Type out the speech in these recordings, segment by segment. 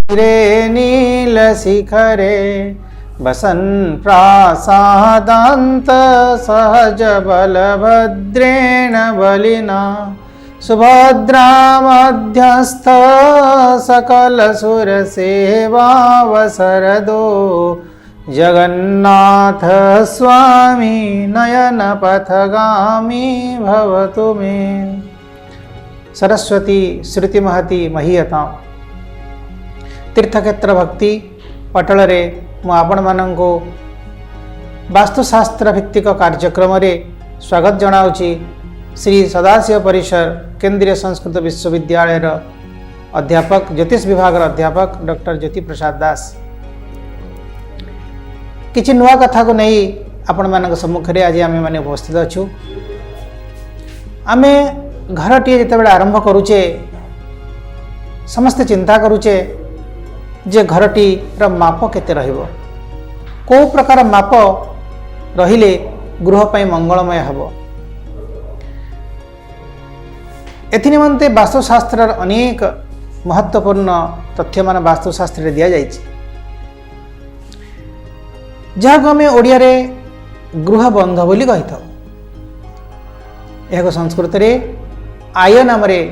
रे नीलशिखरे वसन् प्रासादान्त सहज बलभद्रेण बलिना सुभद्रा मध्यस्थ सकल सुर सेवावसरदो जगन्नाथ स्वामी नयन पथगामी भवतु मे। सरस्वती श्रुति महती महीयता तीर्थक्षेत्र भक्ति पटल रे मु आपण मानंको वास्तुशास्त्र भित्तिक कार्यक्रम रे स्वागत जनाउछि। श्री सदाशिव परिसर केंद्रीय संस्कृत विश्वविद्यालय अध्यापक ज्योतिष विभाग अध्यापक डॉक्टर ज्योति प्रसाद दास किछि नुआ कथा को नहीं आपण मानक सम्मुख रे आज आमे माने उपस्थित अछु। आमे घरटी जितेबाला आरंभ करुचे समस्ते चिंता करुचे जे घरटी माप केते रहिबो, को प्रकार माप रहिले गृह पई मंगलमय हबो। एथि निमंते वास्तुशास्त्र अनेक महत्वपूर्ण तथ्य मान वास्तुशास्त्र रे दिया जाइछि, जहाँ आम ओडिया रे गृह बंध बोली कही था। यह संस्कृत रे आय नाम रे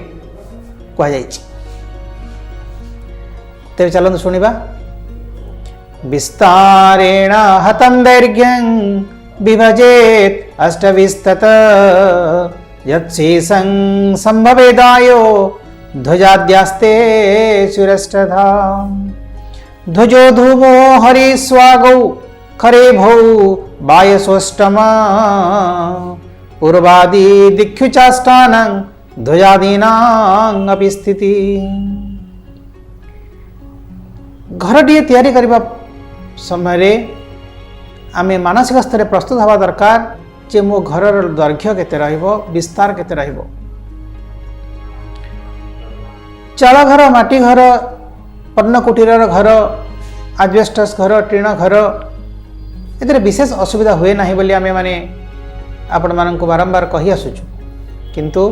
कह जाइछि। तेरे चलନ୍ତୁ शुणिबा। विस्तारेण हतं दैर्घ्यं विभजेत् अष्टविस्तत यत्शेषं संभवेदायो ध्वजाद्यास्ते सुरष्टधा ध्वजो धूमो हरिस्वागौ खरे भौ वायसोष्टमा पूर्वादि दिक्षुचाष्टानं ध्वजादीनां अपि स्थिति। घरटी तैयारी करबा समय रे आमे मानसिक स्तर प्रस्तुत हवा दरकार जे मो घरर दैर्घ्य केते रहइबो, विस्तार केते रहइबो। चाल घर, माटी घर, पर्णकुटीर घर, आजबेस्टस घर, टीण घर एतरे विशेष असुविधा हुए नाही बोली आमे माने आपण माननकु बारंबार कहि आसुछु। किंतु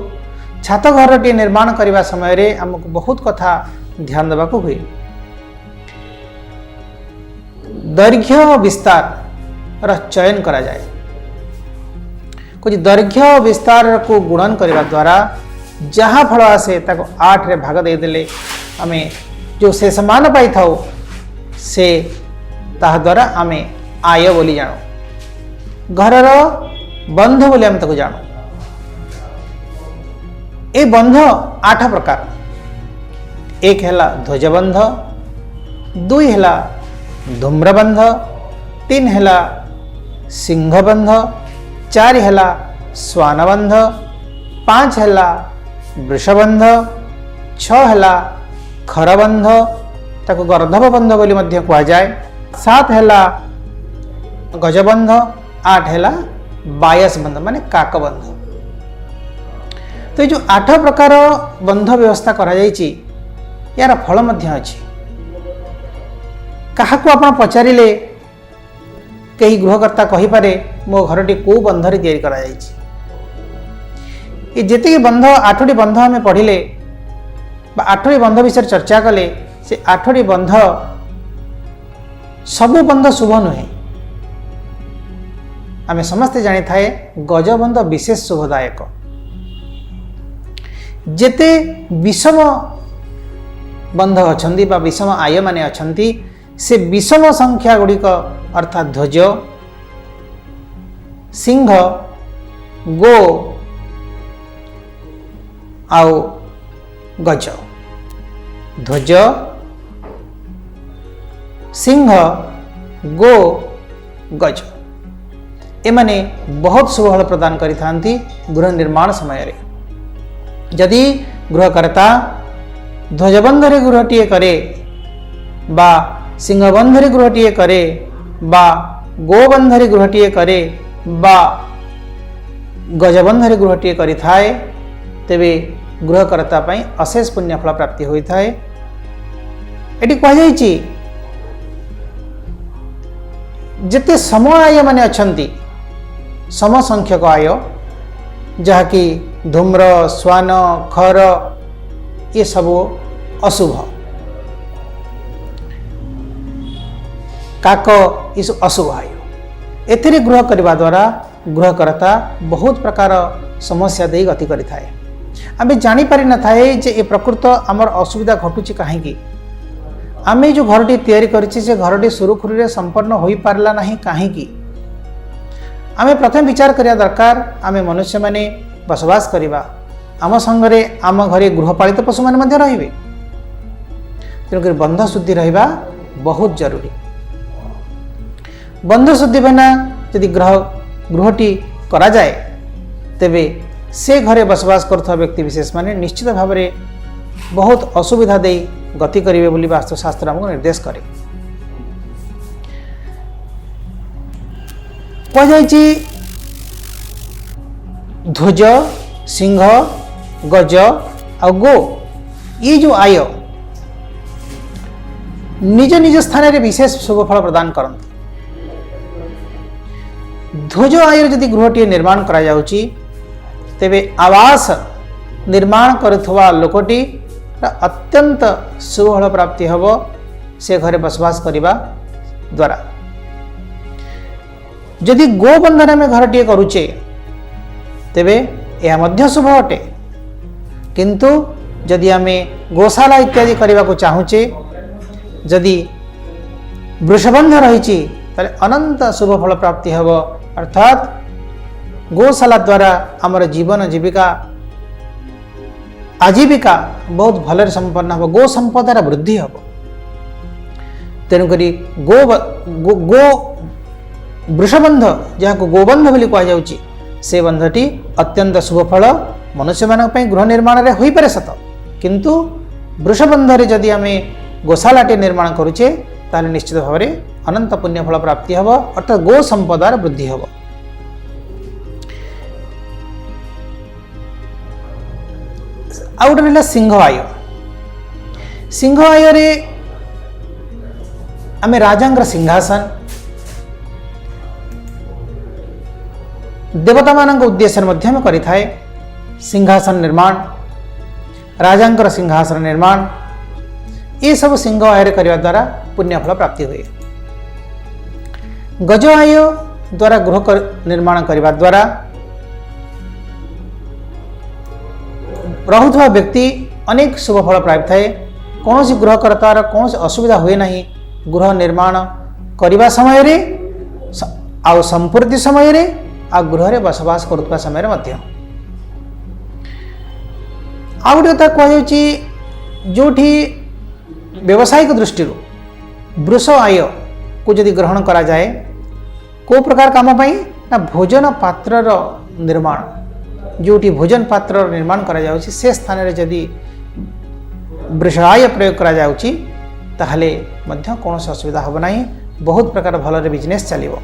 छात घरटी निर्माण करबा समय रे हमकु बहुत कथा ध्यान देबाकू हुए। दैर्घ्य विस्तार रा चयन करा जाए। कुछ दैर्घ्य विस्तार को गुणन करने द्वारा जहाँ फल आसे ताको 8 रे भाग दे देले आमे जो शेष मान पाई थाउ से ताहा द्वारा आमे आय बोली जानो, घरर बंध बोली आमे ताको जानो। ए बंध 8 प्रकार। 1 हैला ध्वजबंध, 2 हैला धूम्रबंध, 3 हैला सिंहबंध, 4 हैला स्वानबंध, 5 हैला वृषबंध, 6 हैला खरबंध ताको गर्धव बंध बोली मध्य कहा जाए, 7 हैला गजबंध, 8 हैला बायस बंध माने काकबंध। तो ये जो 8 प्रकार बंध व्यवस्था करा जाइछि यार फल मध्य अछि। काहाकू आपण पचारिले कई गृहकर्ता कहि पारे मो घरटी को बंधरे तैयारी करा जाइछि। ये जेते बंध 8टी बंध हमें पढ़िले बा 8टी बंध विषय चर्चा कले से 8टी बंध सबु बंध शुभ नुहे। आमे समस्ते जानि थाए गजबंध विशेष शुभदायक। जेते विषम बंध अछंती बा विषम आय माने अछंती से विषम संख्या गुड़िक अर्थात ध्वज, सिंह, गो आउ गज। ध्वज, सिंह, गो, गज एमाने बहुत शुभ फल प्रदान करि थांती गृह निर्माण समय रे। यदि गृहकर्ता ध्वजबंधरे गृहटीए करे बा सिंहबंधरे गृहटीए करे बा गोबंधरे गृहटीए करे बा गजबंधरे गृहटीए करि थाए तेबे गृहकर्ता पई अशेष पुण्यफल प्राप्ति होई थाए। एटी कह जाइछि जेते सम आय माने अछंती सम संख्यक आय जहाँकि धूम्र, श्वान, खर ये सब अशुभ। काक ये सब अशुभ आयु एथिरे गृह करने द्वारा गृहकर्ता बहुत प्रकार समस्या दे गति करि थाए। आमे जानी पारि न थाए जे ए प्रकृत आमर असुविधा घटुची काहेकि आमे जो घरटी तैयारी करिछि से घरटी सुरुखुरुरे संपन्न होई पारला नाही काहेकि आमे प्रथम विचार करिया दरकार। आमे मनुष्य माने बसवास करिबा आम संगरे आम घरे गृहपालित पशु माने मध्य रहिबे तेणुक बंध शुद्धि रहिबा बहुत जरूरी। बंध शुद्धि बिना यदि गृहटी करा जाए तेबे से घरे बसवास करथवा व्यक्ति विशेष माने निश्चित भाव में बहुत असुविधा दे गति करेंगे बोली वास्तुशास्त्र हमको निर्देश करे। कहुछि ध्वज सिंह गज आ गो ये जो आय निज निज स्थान में विशेष शुभ फल प्रदान करते। ध्वज आय यदि गृहटी निर्माण करा जाउची तेबे आवास निर्माण करुवा लोकटी अत्यंत शुभफल प्राप्ति हब से घरे बसवास करने द्वारा। यदि गोबंधन में घरटी करुचे तेबे यह मध्य शुभ अटे किंतु यदि आमे गोशाला इत्यादि करने को चाहूचे यदि वृषबंध रही अनंत शुभ फल प्राप्ति हब अर्थात गोशाला द्वारा आमर जीवन जीविका आजीविका बहुत भल संपन्न हम गो संपदार वृद्धि हम। तेणुक गो वृषबंध जहाँ को गोबंध बोली कहुच्छी से बंधटी अत्यंत शुभफल मनुष्य मान गृह निर्माण हो पारे सत किंतु वृषबंधरे जदि आम गोशालाटे निर्माण करुचे ताले निश्चित भाव में अनंत पुण्यफल प्राप्ति हम अर्थात गो संपदार वृद्धि हम। आउ गोटे रहा सिंह आय। सिंह आय आम राजांगर सिंहासन देवता मान उद्देश्य करि थाए सिंहासन निर्माण राजांकर सिंहासन निर्माण ये सब सिंह आय करने द्वारा पुण्यफल प्राप्ति हुए। गज आय द्वारा गृह निर्माण करने द्वारा रहुवा व्यक्ति अनेक शुभफल प्राप्त थाए। कौन सी गृहकर्तार कौन सी असुविधा हुए नहीं गृह निर्माण करने समय रे आउ संपूर्ति समय रे आ गृह बसवास करुवा समय मध्य। आ गोटे कथा कहुच्छी जो व्यावसायिक दृष्टि वृष आय को यदि ग्रहण करा जाए को प्रकार काम पाई ना भोजन पात्र निर्माण जोटी भोजन पात्र निर्माण करा जाउची से स्थान रे यदि वृषाय प्रयोग करा जाउची ताहले मध्य कौन असुविधा हम ना बहुत प्रकार भल बिजनेस चलिबो।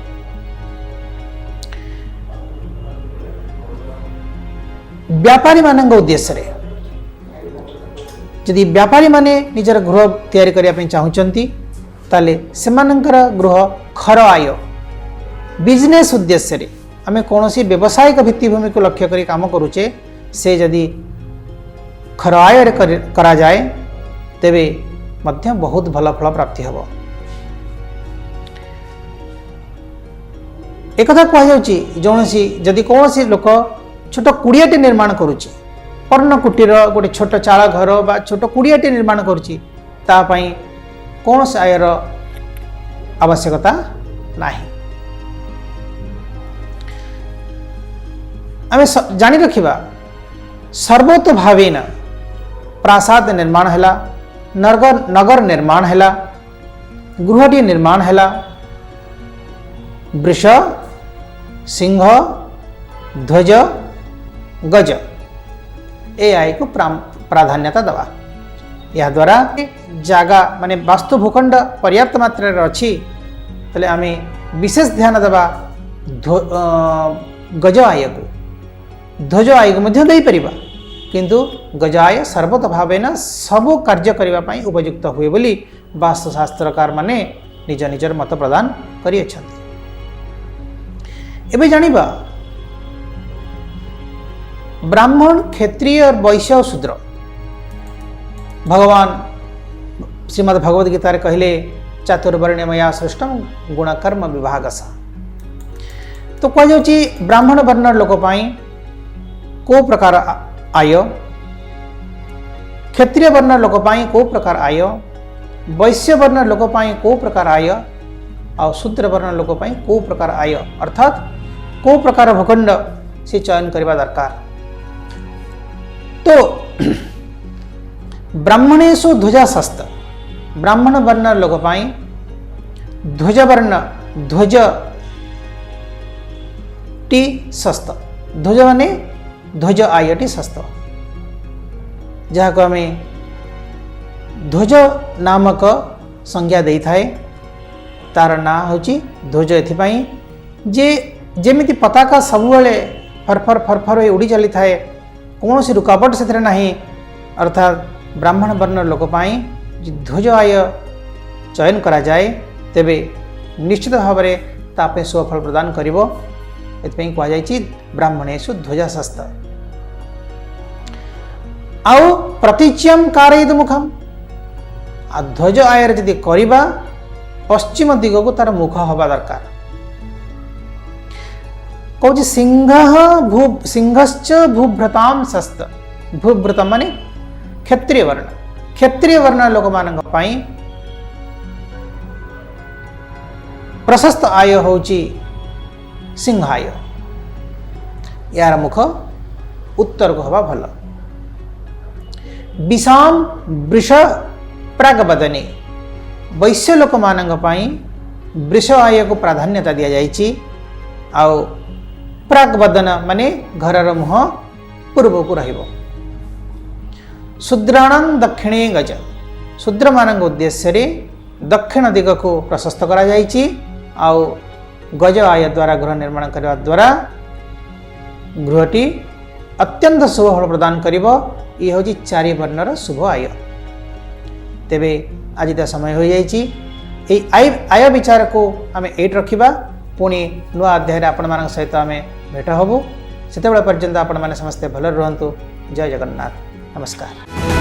व्यापारी मान उद्देश्य रे यदि व्यापारी माने निजर गृह तैयारी करने चाहूँगी ताले सेमानंकर गृह खर आय बिजनेस उद्देश्य रे आमे कौन सी व्यावसायिक भित्तिभूमि को लक्ष्य करी काम करुचे से यदि खर आय करा जाए तेबे मध्य बहुत भल फल प्राप्ति हब। एक कथा कहुच्छी जौनसी जदि कौन सी लोक छोट कुड़ियाटे निर्माण करुचे पर्ण कुटीर गोटे छोट चाल घर बा छोट कुड़ियाटे निर्माण करुची तापाई कौन से आयर आवश्यकता नहीं। आम जानी रखिबा सर्वतो भावेन प्रासाद निर्माण हैला नगर निर्माण हैला गृहटी निर्माण हैला वृष सिंह ध्वज गज ए आय को प्राधान्यता दवा। या द्वारा जागा माने वास्तु भूखंड पर्याप्त मात्रा अच्छी तले आमे विशेष ध्यान देवा गज आय को ध्वज आय को मध्य दे परिबा किंतु गज आय सर्वत भावेन सबो कार्य करिबा पई उपयुक्त हुए बोली वास्तुशास्त्रकार माने निज निजर मत प्रदान करि अछंती। एबे जानिबा ब्राह्मण क्षत्रिय और वैश्य और शूद्र भगवान श्रीमद् भगवद गीता कहले चातुर्वर्ण्यमया सृष्टम गुणकर्म विभागस। तो कह जाउची ब्राह्मण वर्ण लोक पाई को प्रकार आय, क्षत्रिय वर्ण लोक पाई को प्रकार आय, वैश्य वर्ण लोक पाई को प्रकार आय और शूद्र वर्ण लोक पाई को प्रकार आय, अर्थात को प्रकार भूखंड से चयन करने दरकार। तो ब्राह्मणेषु ध्वजासस्त, ब्राह्मण वर्ण लोक पाई ध्वज वर्ण ध्वज टी सस्त, ध्वज माने ध्वज आय टी सस्त, जहाँ को आम ध्वज नामक संज्ञा दे थाए, तार ना हूँ ध्वज एथिपाई जे जेमिति पताका सबुबले फरफर फरफर उड़ी चली थाए, कौन सी रुकावट से नहीं, अर्थात ब्राह्मण वर्ण लोक पाई ध्वज आय चयन करा जाए तेबे निश्चित भाव में तापे सुफल प्रदान करिवो। एथिपाई कहा जायछि ब्राह्मणेषु ध्वजासस्त। आउ प्रतीच्यम कारयित मुखम, आ ध्वज आयर यदि करिबा पश्चिम दिग को तार मुख हवा दरकार। कौच सिंहश्च भूभ्रताम सस्त, भूभ्रत माने क्षत्रिय वर्ण, क्षत्रिय वर्ण लोक मान पाई प्रशस्त आय होची सिंहाय, यार मुख उत्तर को हवा भल। विषाम वृष प्रागवदने, वैश्य लोक मान पाई वृष आय को प्राधान्यता दि जाइछि। आउ प्रागवदन माने घरर मुह पूर्व को रहिबो। शूद्राणां दक्षिणे गज, शूद्र मान उद्देश्य रे दक्षिण दिग को प्रशस्त करा जाइछि। आउ गज आय द्वारा गृह निर्माण करने द्वारा गृहटी अत्यंत शुभ फल प्रदान करिबो। ये हूँ चारि वर्णर शुभ आय। तेबे आज समय हो जाइछि, आय विचार को आम एट रखा, पुणी नुआ अध्याय आपण मान सहित आम भेट हबु। सेतेबेले पर्यंत आपण माने समस्ते भल रहंतु। जय जगन्नाथ, नमस्कार।